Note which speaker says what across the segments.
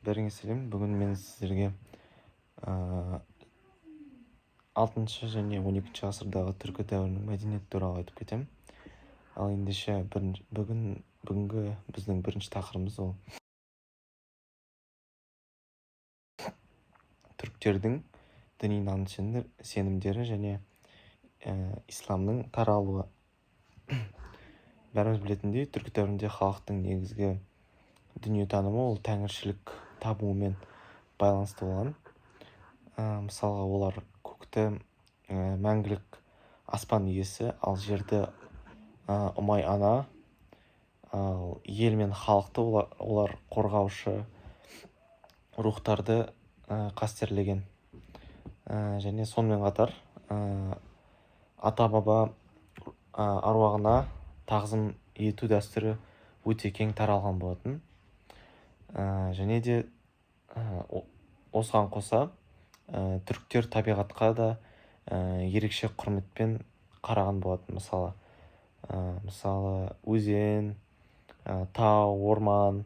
Speaker 1: Бәріңе сәлем. Бүгін мен сіздерге 6 және 12 ғасырдағы түркі дәуірінің мәдениеті туралы айтып кетемін. Ал ендеше бүгінгі біздің бірінші тақырыбымыз ол түріктердің діни наным-сенімдері және исламның таралуы. Бәріміз білетіндей, түркі дәуірінде халықтың негізгі дүниетанымы ол тәңіршілік табуымен байланысты болған. Мысалға, олар көкті мәңгілік аспан иесі, ал жерді ұмай ана, ал ел мен халықты олар қорғаушы рухтарды қастерлеген. Және сонымен қатар ата-баба аруағына тағзым ету дәстүрі өте кең таралған болатын. Және де осыған қоса түріктер табиғатқа да ерекше құрметпен қараған болатын. Мысалы өзен, тау, орман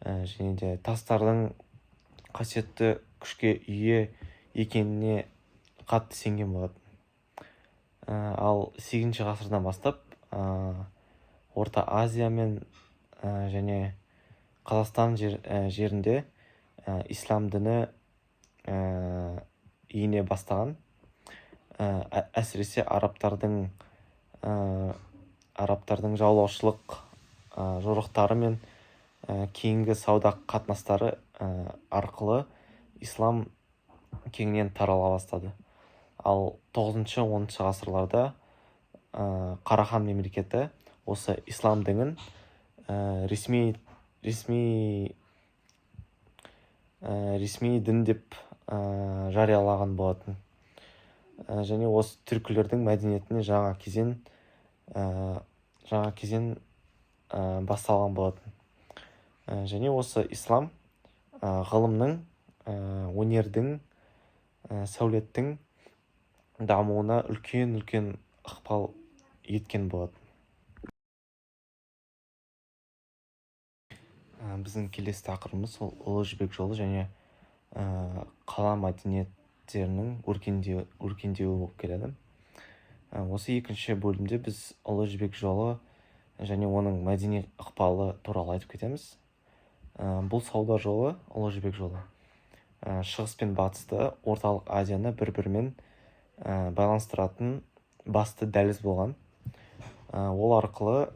Speaker 1: және де тастардың қасиетті күшке ие екеніне қатты сенген болатын. Ал 8 ғасырдан бастап Орта Азия мен және Қазақстан жерінде ислам діні ене бастаған. Әсіресе арабтардың жаулаушылық жорықтары мен кейінгі сауда қатынастары арқылы ислам кеңінен тарала бастады. Ал 9-10 ғасырларда Қарахан мемлекеті осы ислам дінін ресми дін деп жариялаған болатын. Және осы түркілердің мәдениетіне жаңа кезең басталған болатын. Және осы ислам ғылымның, өнердің, сәулеттің дамуына үлкен ықпал еткен болатын. Біздің келесі тақырыбымыз ол Ұлы Жібек жолы және қала мәдениеттерінің өркендеуі болып келеді. Осы екінші бөлімде біз Ұлы Жібек жолы және оның мәдени ықпалы туралы айтып кетеміз. Бұл сауда жолы, Ұлы Жібек жолы, шығыс пен батысты, орталық Азияны бір-бірімен байланыстыратын басты дәліз болған. Ол арқылы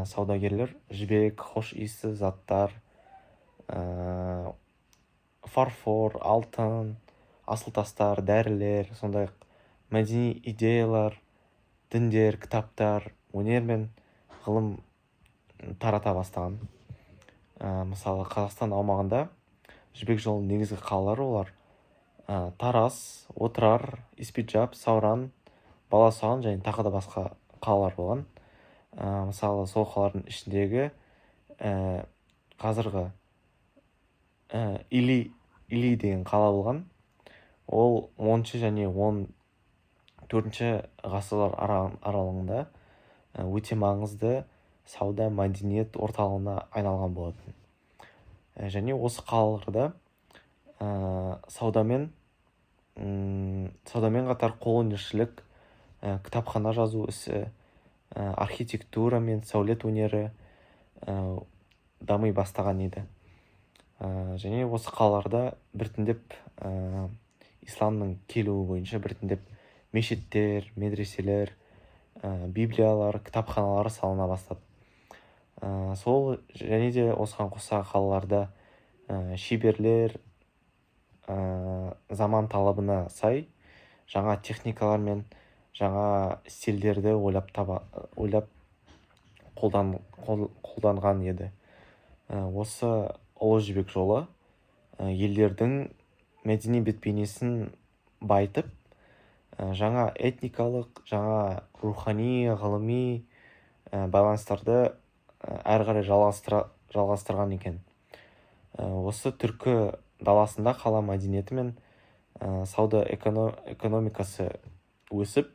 Speaker 1: саудагерлер жібек, хош иісті заттар, фарфор, алтын, асыл тастар, дәрілер, сондай мәдени идеялар, діндер, кітаптар, өнер мен ғылым тарата бастаған. Мысалы, Қазақстан аумағында жібек жолының негізгі қалалары олар Тараз, Отырар, Испиджаб, Сауран, Баласағұн және тағы да басқа қалалар болған. Мысалы, сол қалалардың ішіндегі қазіргі Или деген қала болған. Ол 10 және 14 ғасырлар аралығында өте маңызды сауда мәдениет орталығына айналған болатын. Және осы қалаларда саудамен қатар қолөнершілік, кітапхана жазу ісі, архитектура мен сәулет өнері дами бастаған еді. Және осы қалаларда біртіндеп исламның келуі бойынша біртіндеп мешіттер, медреселер, библиялар, кітапханалар салына бастады. Сол және де осыған қоса қалаларда шеберлер заман талабына сай жаңа техникалар мен жаңа стильдерді ойлап қолданған еді. Осы Ұлы Жібек жолы елдердің мәдени бет-бейнесін байытып, жаңа этникалық, жаңа рухани, ғылыми байланыстарды әрі қарай жалғастырған екен. Осы түркі даласында қала мәдениеті мен сауда экономикасы өсіп,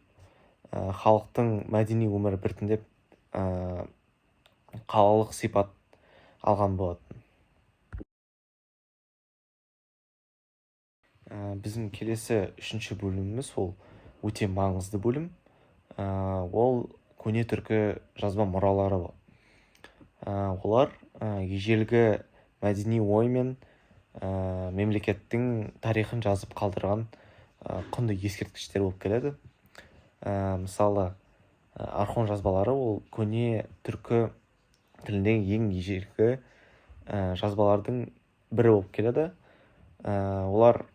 Speaker 1: халықтың мәдени өмірі біртіндеп қалалық сипат алған болатын. біздің келесі үшінші бөліміміз ол өте маңызды бөлім. Ол көне түркі жазба мұралары. Олар ежелгі мәдени ой мен мемлекеттің тарихын жазып қалдырған құнды ескерткіштер болып келеді. Мысалы, Орхон жазбалары ол көне түркі тіліндегі ең ежелгі жазбалардың бірі болып келеді. Олар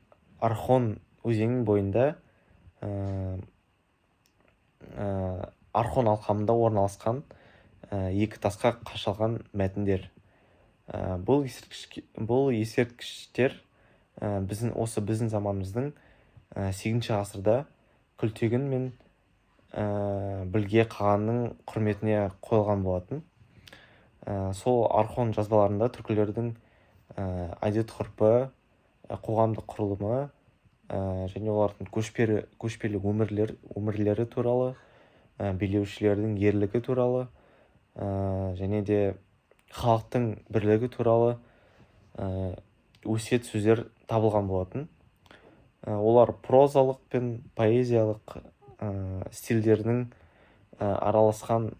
Speaker 1: Орхон өзенінің бойында Орхон алқабында орналасқан екі тасқа қашалған мәтіндер. Бұл ескерткіштер біздің заманымыздың 8-ші ғасырда Күлтегін мен Білге қағанның құрметіне қойылған болатын. Сол Орхон жазбаларында түркілердің әдет-ғұрпы, қоғамдық құрылымы және олардың көшпелі өмірлері туралы, билеушілердің ерлігі туралы және де халықтың бірлігі туралы өсиет сөздер табылған болатын. Олар прозалық пен поэзиялық стильдердің араласқан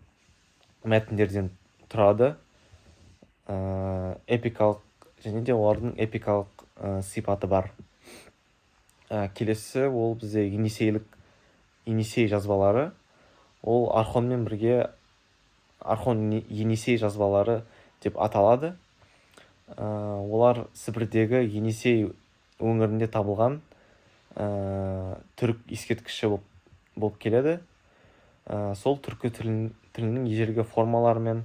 Speaker 1: мәтіндерден тұрады. Эпикалық және де олардың эпикалық сипаты бар. Келесі ол бізде Енисей жазбалары. Ол Орхонмен бірге Орхон Енисей жазбалары деп аталады. Олар Сібірдегі Енисей өңірінде табылған түрік ескерткіші болып келеді. Сол түркі тілінің ежелгі формалары мен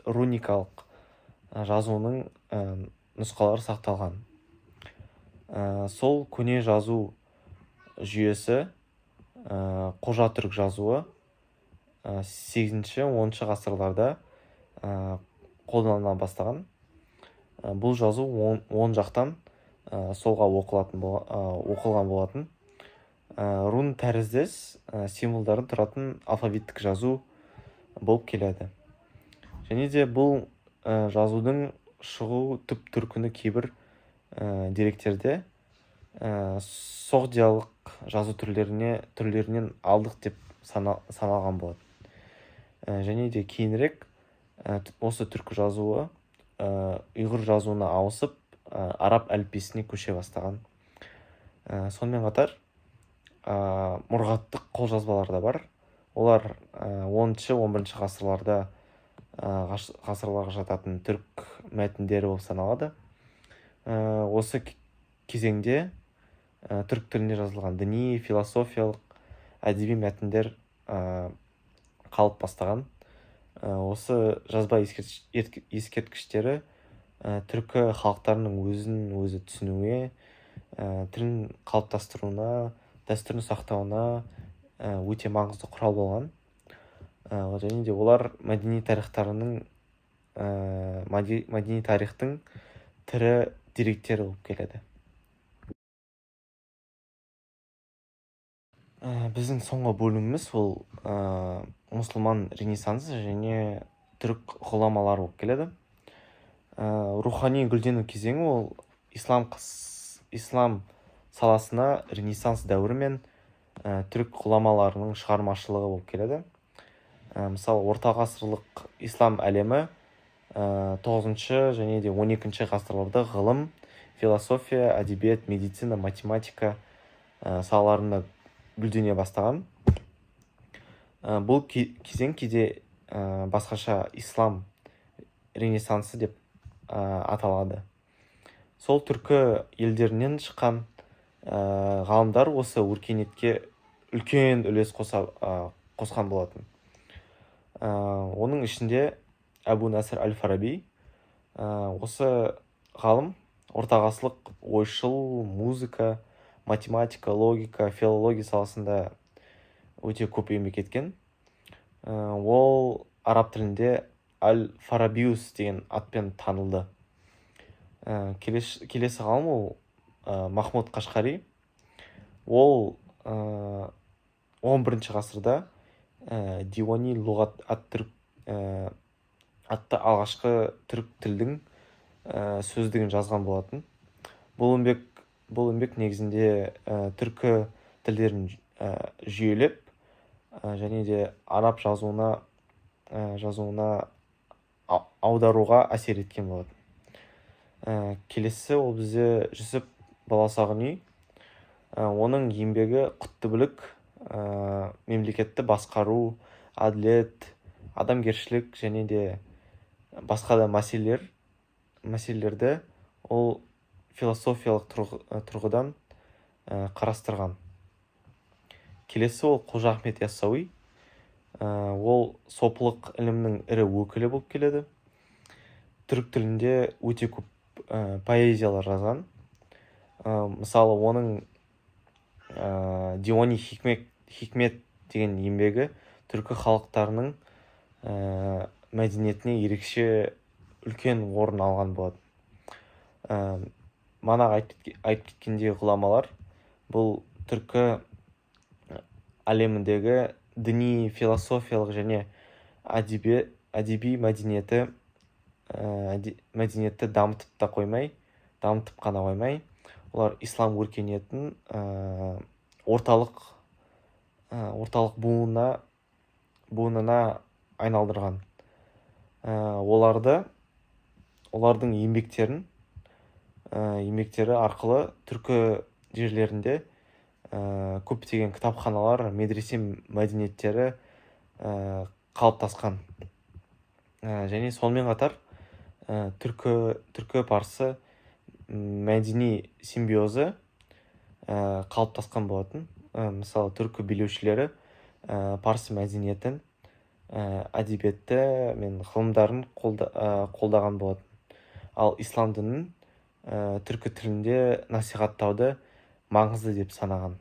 Speaker 1: руникалық жазуының нұсқалары сақталған. Сол көне жазу жүйесі қожа түрік жазуы 8-10 ғасырларда қолданыла бастаған. Бұл жазу оң жақтан солға оқылған болатын. Рун тәріздес символдарын тұратын алфавиттік жазу болып келеді. Және де бұл жазудың шығу түп түркіні кейбір деректерде соғдиялық жазу түрлерінен алдық деп саналған болады. Және де кейінірек осы түркі жазуы ұйғыр жазуына ауысып араб әліппесіне көше бастаған. Сонымен қатар мұрғаттық қолжазбалар да бар. Олар 10-11 ғасырларға жататын түрк мәтіндері болып саналады. Осы кезеңде түрк тілінде жазылған діни, философиялық, әдеби мәтіндер қалып бастаған. Осы жазба ескерткіштері түркі халықтарының өзін-өзі түсінуіне, тілін қалыптастыруына, дәстүрін сақтауына өте маңызды құрал болған. Және де олар мәдени тарихтың тірі деректері болып келеді. Біздің соңғы бөліміміз ол мұсылман ренессансы және түрік ғұламалары болып келеді. Рухани гүлдену кезеңі ол ислам саласына ренессанс дәуірі мен түрік ғұламаларының шығармашылығы болып келеді. Мысалы, ортағасырлық ислам әлемі 9-шы және де 12-ші ғасырларда ғылым, философия, әдебиет, медицина, математика салаларында гүлдене бастаған. Бұл кезең кейде басқаша ислам ренессансы деп аталады. Сол түркі елдерінен шыққан ғалымдар осы өркениетке үлкен үлес қосқан болатын. Оның ішінде Әбу Насыр әл-Фараби. Осы ғалым ортағасырлық ойшыл, музыка, математика, логика, филология саласында өте көп еңбек еткен. Ол араб тілінде Аль-Фарабиус деген атпен танылды. Келесі ғалым ол Махмуд Қашқари. Ол 11-ші ғасырда Дивани лұғат атты алғашқы түрік тілдің сөздігін жазған болатын. Бұл еңбек негізінде түркі тілдерін жүйелеп және де араб жазуына аударуға әсер еткен болатын. Келесі ол бізде Жүсіп Баласағұни. Оның еңбегі құттыбілік, мемлекетті басқару, әділет, адамгершілік және де басқа да мәселелерді ол философиялық тұрғыдан қарастырған. Келесі ол Қожа Ахмет Яссауи. Ол сопылық ілімнің ірі өкілі болып келеді. Түрік тілінде өте көп поэзиялар жазған. Мысалы, оның Диуани Хикмет деген еңбегі түркі халықтарының мәдениетіне ерекше үлкен орын алған болады. Мана айтып кеткендей ғұламалар бұл түркі әлеміндегі діни, философиялық және әдеби мәдениетті дамытып қана қоймай, олар ислам өркениетін орталық буынына айналдырған. Олардың еңбектері арқылы түркі жерлерінде көптеген кітапханалар, медресе мәдениеттері қалыптасқан. Және сонымен қатар түркі парсы мәдени симбиозы қалыптасқан болатын. Мысалы, түркі билеушілері парсы мәдениетін, әдебиетті мен ғылымдарын қолдаған болатын. Ал ислам дінін түркі тілінде насихаттауды маңызды деп санаған.